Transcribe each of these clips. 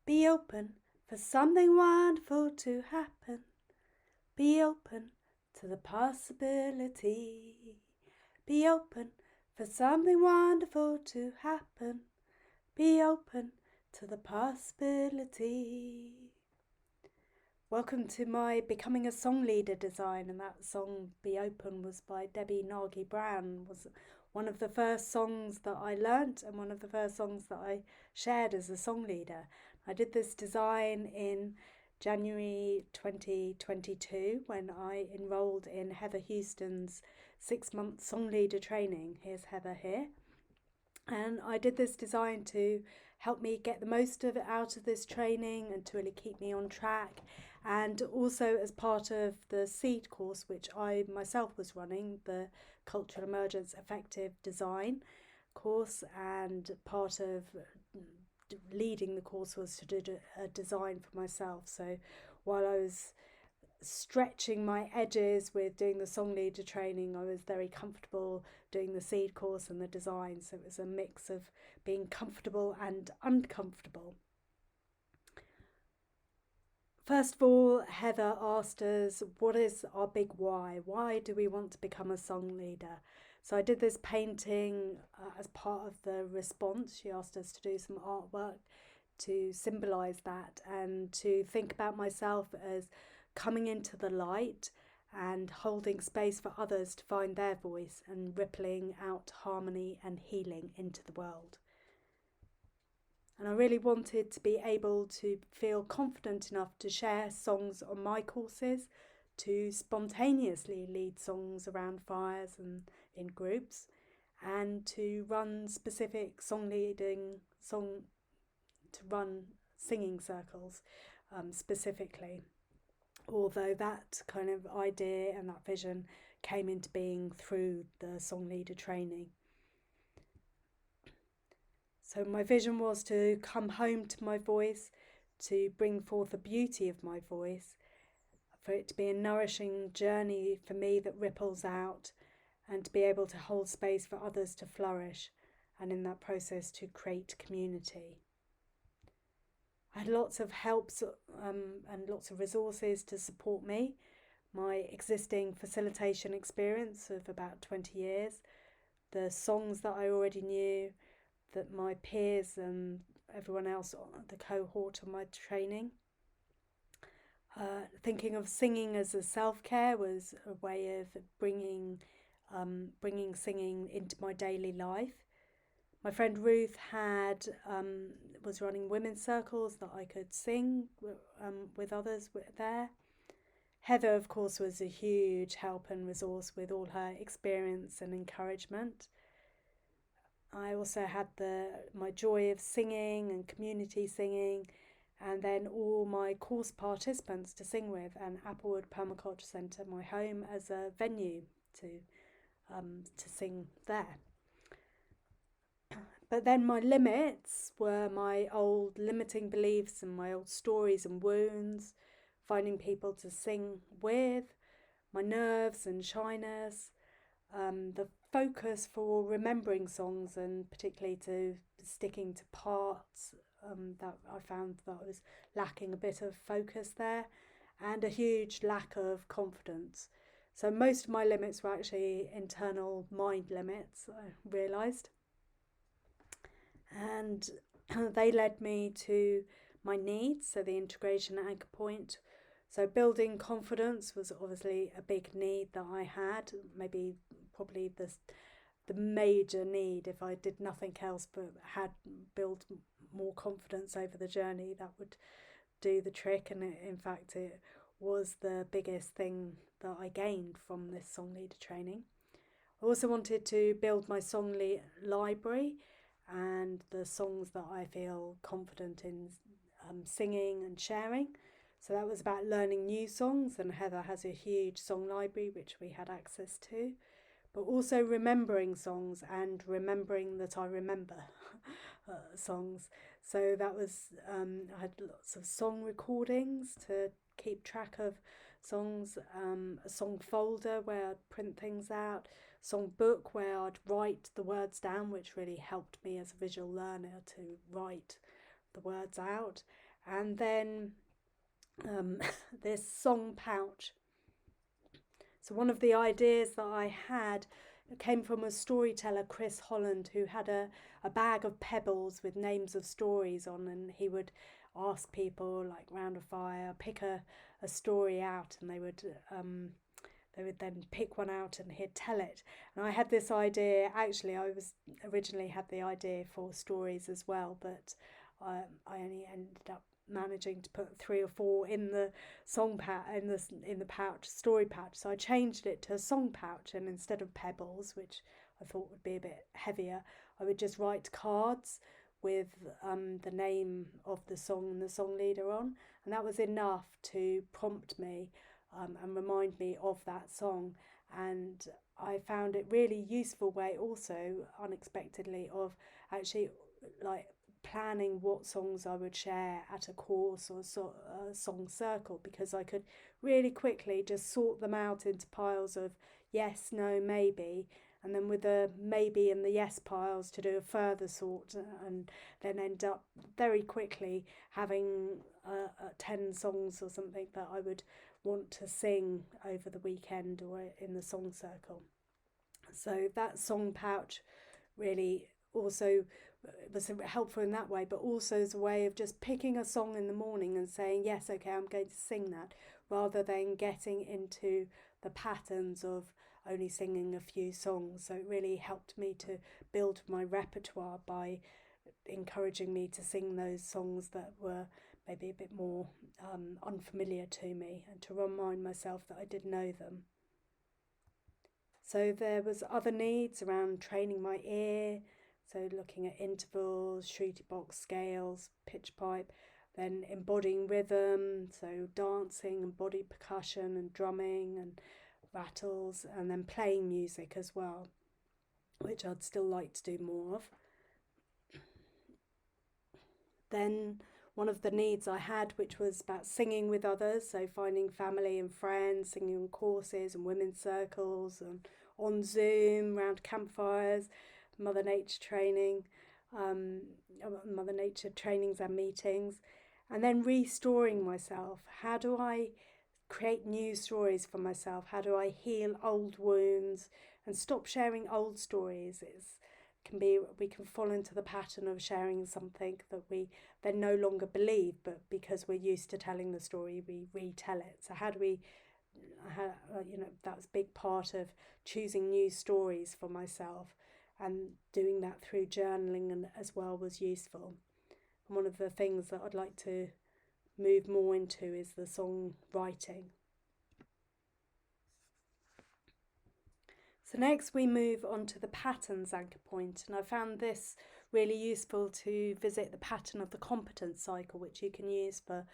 Be open for something wonderful to happen. Be open to the possibility. Be open for something wonderful to happen. Be open to the possibility. Welcome to my Becoming a Song Leader design, and that song Be Open was by Debbie Nagy Brown. Was one of the first songs that I learnt and one of the first songs that I shared as a song leader. I did this design in January 2022 when I enrolled in Heather Houston's 6-month song leader training. Here's Heather here. And I did this design to help me get the most of it out of this training and to really keep me on track. And also as part of the CEED course, which I myself was running, the Cultural Emergence Effective Design course, and part of leading the course was to do a design for myself. So while I was stretching my edges with doing the song leader training, I was very comfortable doing the CEED course and the design. So it was a mix of being comfortable and uncomfortable. First of all, Heather asked us, what is our big why? Why do we want to become a song leader? So I did this painting as part of the response. She asked us to do some artwork to symbolise that and to think about myself as coming into the light and holding space for others to find their voice and rippling out harmony and healing into the world. And I really wanted to be able to feel confident enough to share songs on my courses, to spontaneously lead songs around fires and in groups, and to run specific singing circles specifically. Although that kind of idea and that vision came into being through the song leader training. So my vision was to come home to my voice, to bring forth the beauty of my voice, for it to be a nourishing journey for me that ripples out, and to be able to hold space for others to flourish, and in that process to create community. I had lots of helps and lots of resources to support me. My existing facilitation experience of about 20 years, the songs that I already knew, that my peers and everyone else, the cohort of my training. Thinking of singing as a self-care was a way of bringing singing into my daily life. My friend Ruth was running women's circles that I could sing with others there. Heather, of course, was a huge help and resource with all her experience and encouragement. I also had my joy of singing and community singing, and then all my course participants to sing with, and Applewood Permaculture Centre, my home, as a venue to sing there. But then my limits were my old limiting beliefs and my old stories and wounds, finding people to sing with, my nerves and shyness, the focus for remembering songs, and particularly to sticking to parts that I found that I was lacking a bit of focus there, and a huge lack of confidence. So most of my limits were actually internal mind limits, I realised. And they led me to my needs, so the integration anchor point. So building confidence was obviously a big need that I had, probably the major need. If I did nothing else but had built more confidence over the journey, that would do the trick. And in fact, it was the biggest thing that I gained from this song leader training. I also wanted to build my song library and the songs that I feel confident in singing and sharing. So that was about learning new songs, and Heather has a huge song library which we had access to, but also remembering songs and remembering that I remember songs. So that was, I had lots of song recordings to keep track of songs, a song folder where I'd print things out, song book where I'd write the words down, which really helped me as a visual learner to write the words out. and then this song pouch. So one of the ideas that I had came from a storyteller, Chris Holland, who had a bag of pebbles with names of stories on, and he would ask people, like round a fire, pick a story out, and they would then pick one out and he'd tell it. And I had this idea, actually I was originally had the idea for stories as well, but I only ended up managing to put 3 or 4 in the song pouch, in the pouch, story pouch. So I changed it to a song pouch, and instead of pebbles, which I thought would be a bit heavier, I would just write cards with the name of the song and the song leader on, and that was enough to prompt me and remind me of that song. And I found it really useful way, also unexpectedly, of actually like planning what songs I would share at a course or a song circle, because I could really quickly just sort them out into piles of yes, no, maybe, and then with the maybe and the yes piles to do a further sort, and then end up very quickly having 10 songs or something that I would want to sing over the weekend or in the song circle. So that song pouch really also was helpful in that way, but also as a way of just picking a song in the morning and saying, yes, okay, I'm going to sing that, rather than getting into the patterns of only singing a few songs. So it really helped me to build my repertoire by encouraging me to sing those songs that were maybe a bit more unfamiliar to me, and to remind myself that I did know them. So there was other needs around training my ear, so looking at intervals, shruti box scales, pitch pipe, then embodying rhythm, so dancing and body percussion and drumming and rattles, and then playing music as well, which I'd still like to do more of. Then one of the needs I had, which was about singing with others, so finding family and friends, singing on courses and women's circles and on Zoom, around campfires, Mother Nature training, Mother Nature trainings and meetings, and then restoring myself. How do I create new stories for myself? How do I heal old wounds and stop sharing old stories? We can fall into the pattern of sharing something that we then no longer believe, but because we're used to telling the story, we retell it. So how do we, that was a big part of choosing new stories for myself, and doing that through journaling and as well was useful. And one of the things that I'd like to move more into is the song writing. So next we move on to the patterns anchor point, and I found this really useful to visit the pattern of the competence cycle, which you can use for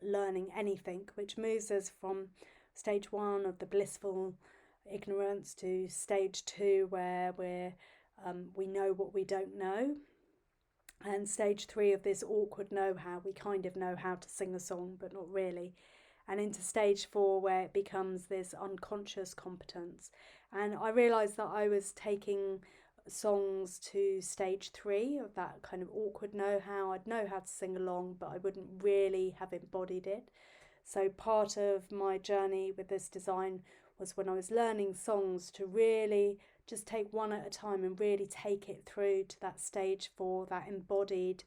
learning anything, which moves us from stage 1 of the blissful ignorance to stage 2, where we know what we don't know, and stage 3 of this awkward know-how. We kind of know how to sing a song, but not really. And into stage 4, where it becomes this unconscious competence. And I realised that I was taking songs to stage 3 of that kind of awkward know-how. I'd know how to sing along, but I wouldn't really have embodied it. So part of my journey with this design was, when I was learning songs, to really just take one at a time and really take it through to that stage 4, that embodiment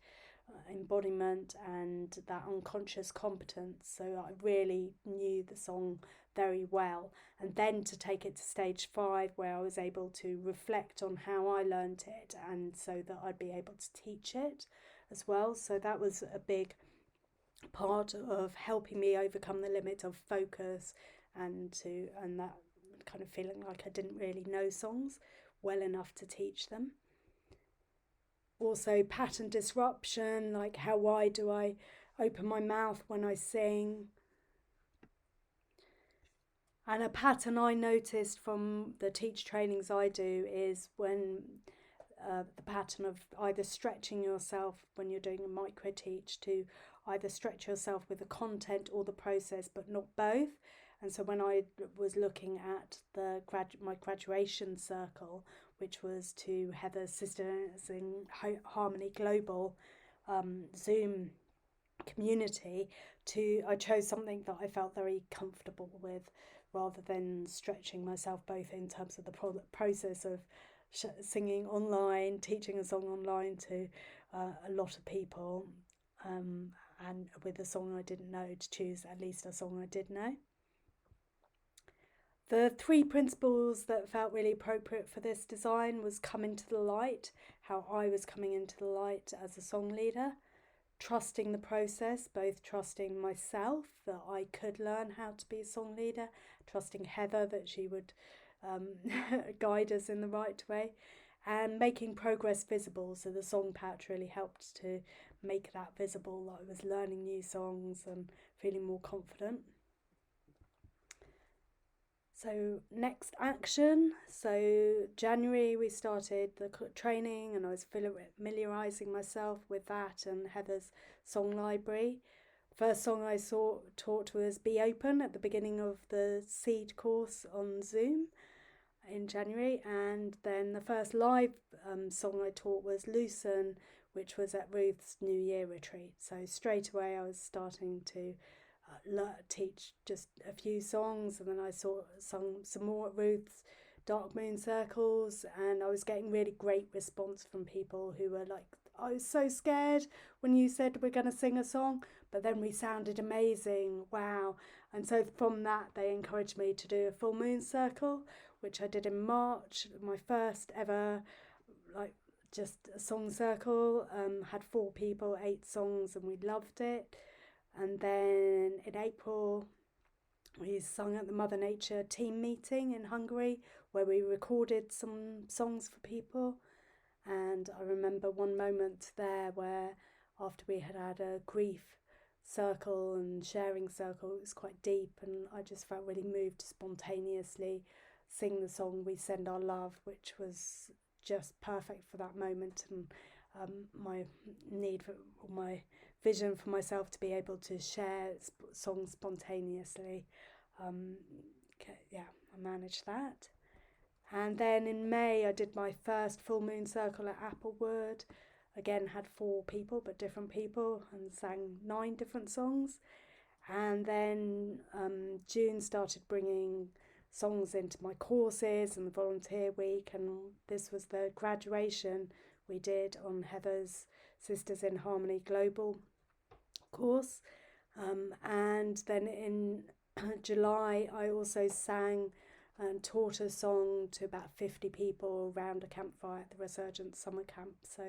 and that unconscious competence, so I really knew the song very well, and then to take it to stage 5, where I was able to reflect on how I learnt it, and so that I'd be able to teach it as well. So that was a big part of helping me overcome the limit of focus, and that kind of feeling like I didn't really know songs well enough to teach them. Also pattern disruption, like how wide do I open my mouth when I sing. And a pattern I noticed from the teach trainings I do is when the pattern of either stretching yourself when you're doing a micro teach, to either stretch yourself with the content or the process, but not both. And so when I was looking at my graduation circle, which was to Heather's Sisters in Harmony Global Zoom community, I chose something that I felt very comfortable with, rather than stretching myself, both in terms of the process of singing online, teaching a song online to a lot of people, and with a song I didn't know, to choose at least a song I did know. The three principles that felt really appropriate for this design was come into the light, how I was coming into the light as a song leader, trusting the process, both trusting myself that I could learn how to be a song leader, trusting Heather that she would guide us in the right way, and making progress visible. So the song patch really helped to make that visible, that I was learning new songs and feeling more confident. So next action, so January we started the training, and I was familiarising myself with that and Heather's song library. First song I taught was Be Open at the beginning of the CEED course on Zoom in January, and then the first live song I taught was Loosen, which was at Ruth's New Year retreat. So straight away I was starting to teach just a few songs, and then I sung some more at Ruth's Dark Moon Circles, and I was getting really great response from people who were like, I was so scared when you said we're going to sing a song, but then we sounded amazing, wow. And so from that they encouraged me to do a full moon circle, which I did in March, my first ever just a song circle. Had 4 people, 8 songs, and we loved it. And then in April, we sung at the Mother Nature team meeting in Hungary, where we recorded some songs for people. And I remember one moment there where, after we had had a grief circle and sharing circle, it was quite deep, and I just felt really moved to spontaneously sing the song We Send Our Love, which was just perfect for that moment, and my need for my vision for myself to be able to share songs spontaneously. I managed that. And then in May I did my first full moon circle at Applewood. Again, had 4 people, but different people, and sang 9 different songs. And then June started bringing songs into my courses and the volunteer week, and this was the graduation we did on Heather's Sisters in Harmony Global course. And then in July I also sang and taught a song to about 50 people around a campfire at the Resurgence Summer Camp. So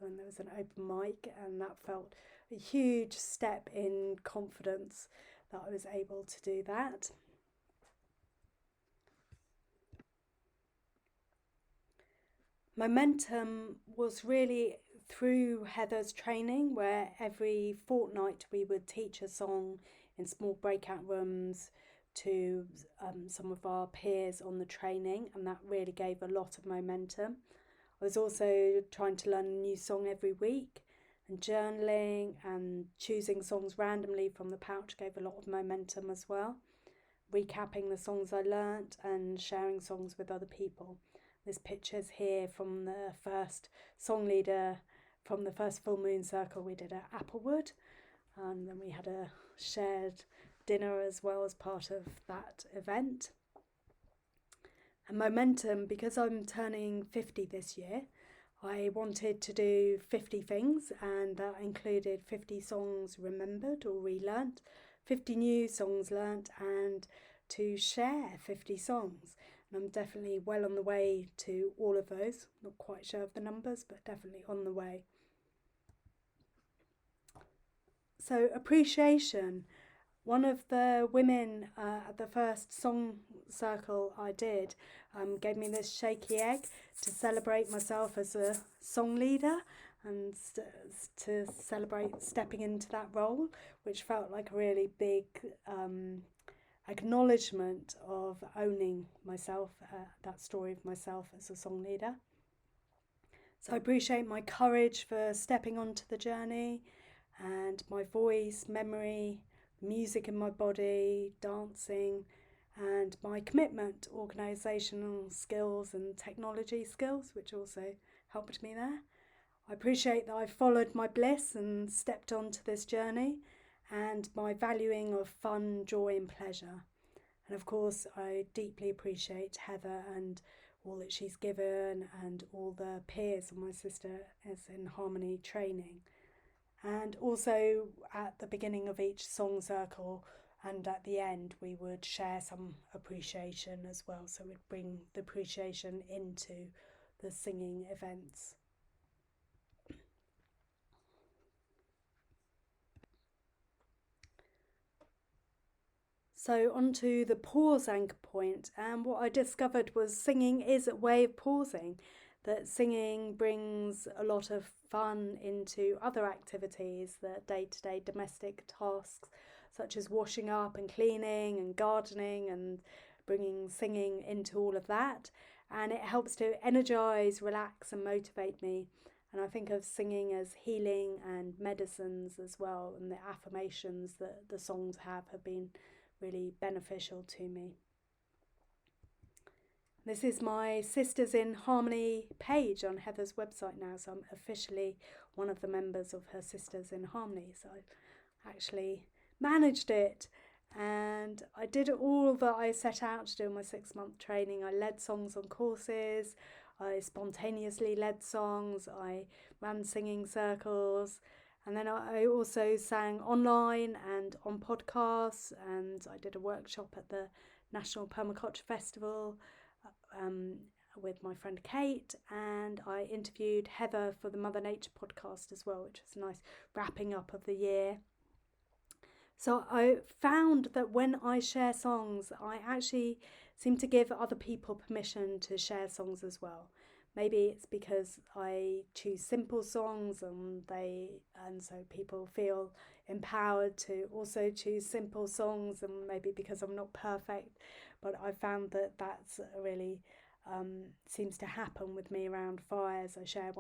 there was an open mic, and that felt a huge step in confidence that I was able to do that. Momentum was really through Heather's training, where every fortnight we would teach a song in small breakout rooms to some of our peers on the training, and that really gave a lot of momentum. I was also trying to learn a new song every week, and journaling and choosing songs randomly from the pouch gave a lot of momentum as well. Recapping the songs I learnt and sharing songs with other people. There's pictures here from the first song leader from the first full moon circle we did at Applewood, and then we had a shared dinner as well as part of that event. And momentum, because I'm turning 50 this year, I wanted to do 50 things, and that included 50 songs remembered or relearnt, 50 new songs learnt, and to share 50 songs. And I'm definitely well on the way to all of those. Not quite sure of the numbers, but definitely on the way. So appreciation. One of the women at the first song circle I did gave me this shaky egg to celebrate myself as a song leader, and to celebrate stepping into that role, which felt like a really big acknowledgement of owning myself, that story of myself as a song leader. So I appreciate my courage for stepping onto the journey, and my voice, memory, music in my body, dancing, and my commitment, organisational skills and technology skills, which also helped me there. I appreciate that I followed my bliss and stepped onto this journey, and my valuing of fun, joy, and pleasure. And of course, I deeply appreciate Heather and all that she's given, and all the peers of my sister as in harmony training. And also at the beginning of each song circle and at the end, we would share some appreciation as well. So we'd bring the appreciation into the singing events. So onto the pause anchor point, and what I discovered was singing is a way of pausing, that singing brings a lot of fun into other activities, the day-to-day domestic tasks such as washing up and cleaning and gardening, and bringing singing into all of that. And it helps to energize, relax and motivate me. And I think of singing as healing and medicines as well, and the affirmations that the songs have been really beneficial to me. This is my Sisters in Harmony page on Heather's website now, so I'm officially one of the members of her Sisters in Harmony. So I actually managed it, and I did all that I set out to do in my 6-month training. I led songs on courses, I spontaneously led songs, I ran singing circles, and then I also sang online and on podcasts, and I did a workshop at the National Permaculture Festival with my friend Kate, and I interviewed Heather for the Mother Nature podcast as well, which was a nice wrapping up of the year. So I found that when I share songs, I actually seem to give other people permission to share songs as well. Maybe it's because I choose simple songs, and so people feel empowered to also choose simple songs, and maybe because I'm not perfect, but I found that that's really seems to happen with me around fires. I share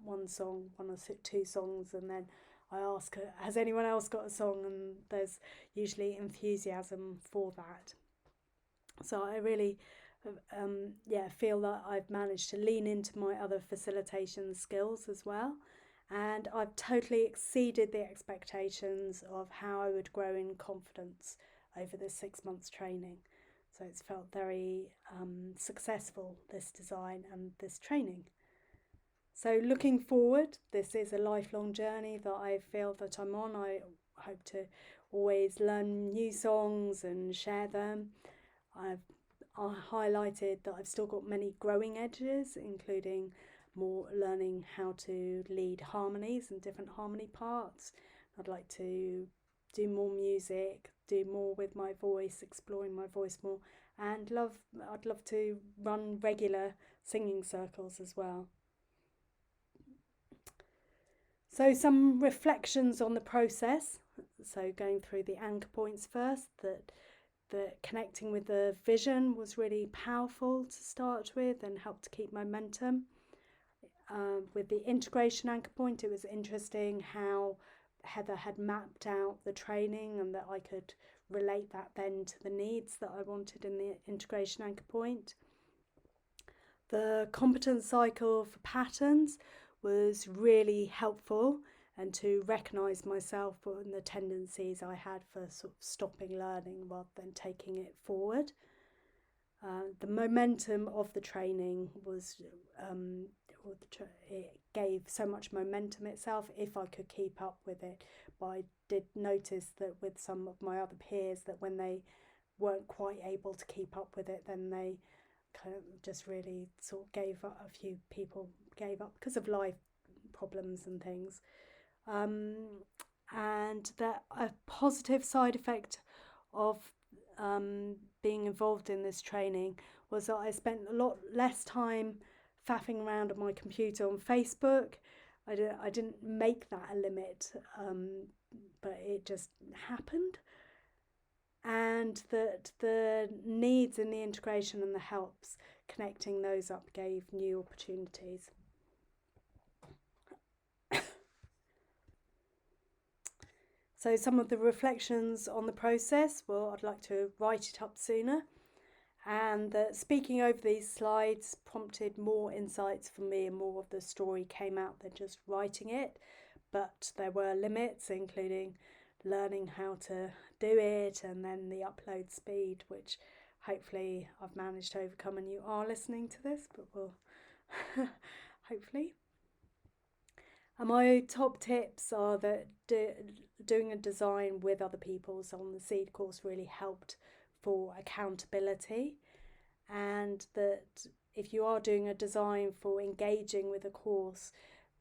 one song, one or two songs, and then I ask, has anyone else got a song? And there's usually enthusiasm for that. So I really feel that I've managed to lean into my other facilitation skills as well. And I've totally exceeded the expectations of how I would grow in confidence over this 6 months training. So it's felt very successful, this design and this training. So looking forward, this is a lifelong journey that I feel that I'm on. I hope to always learn new songs and share them. I highlighted that I've still got many growing edges, including more learning how to lead harmonies and different harmony parts. I'd like to do more music, do more with my voice, exploring my voice more, and I'd love to run regular singing circles as well. So some reflections on the process. So going through the anchor points first, that connecting with the vision was really powerful to start with and helped to keep momentum. With the integration anchor point, it was interesting how Heather had mapped out the training, and that I could relate that then to the needs that I wanted in the integration anchor point. The competence cycle for patterns was really helpful, and to recognise myself and the tendencies I had for sort of stopping learning rather than taking it forward. The momentum of the training was, it gave so much momentum itself if I could keep up with it. But I did notice that with some of my other peers, that when they weren't quite able to keep up with it, then they kind of just really sort of gave up. A few people gave up because of life problems and things. And that a positive side effect of being involved in this training was that I spent a lot less time faffing around on my computer on Facebook. I didn't make that a limit, but it just happened. And that the needs in the integration and the helps, connecting those up, gave new opportunities. So some of the reflections on the process, well, I'd like to write it up sooner, And speaking over these slides prompted more insights for me, and more of the story came out than just writing it. But there were limits, including learning how to do it and then the upload speed, which hopefully I've managed to overcome, and you are listening to this, but we'll hopefully. And my top tips are that doing a design with other people on the CEED course really helped for accountability, and that if you are doing a design for engaging with a course,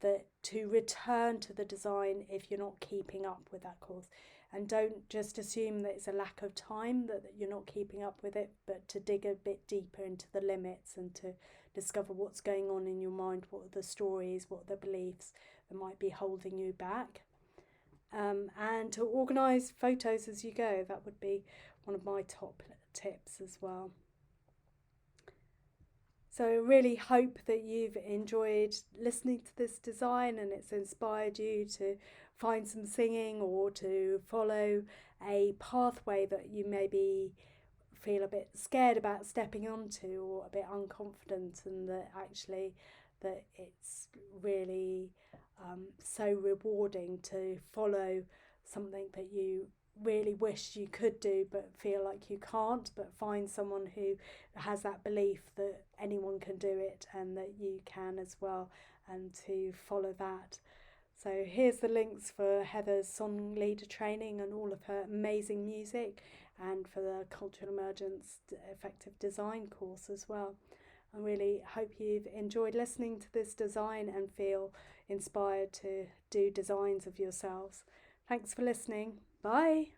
that to return to the design if you're not keeping up with that course, and don't just assume that it's a lack of time that you're not keeping up with it, but to dig a bit deeper into the limits and to discover what's going on in your mind, what are the stories, what are the beliefs that might be holding you back. And to organise photos as you go, that would be one of my top tips as well. So I really hope that you've enjoyed listening to this design and it's inspired you to find some singing or to follow a pathway that you maybe feel a bit scared about stepping onto or a bit unconfident, and that actually that it's really so rewarding to follow something that you really wish you could do but feel like you can't, but find someone who has that belief that anyone can do it and that you can as well, and to follow that. So here's the links for Heather's song leader training and all of her amazing music, and for the Cultural Emergence Effective Design course as well. I really hope you've enjoyed listening to this design and feel inspired to do designs of yourselves. Thanks for listening. Bye.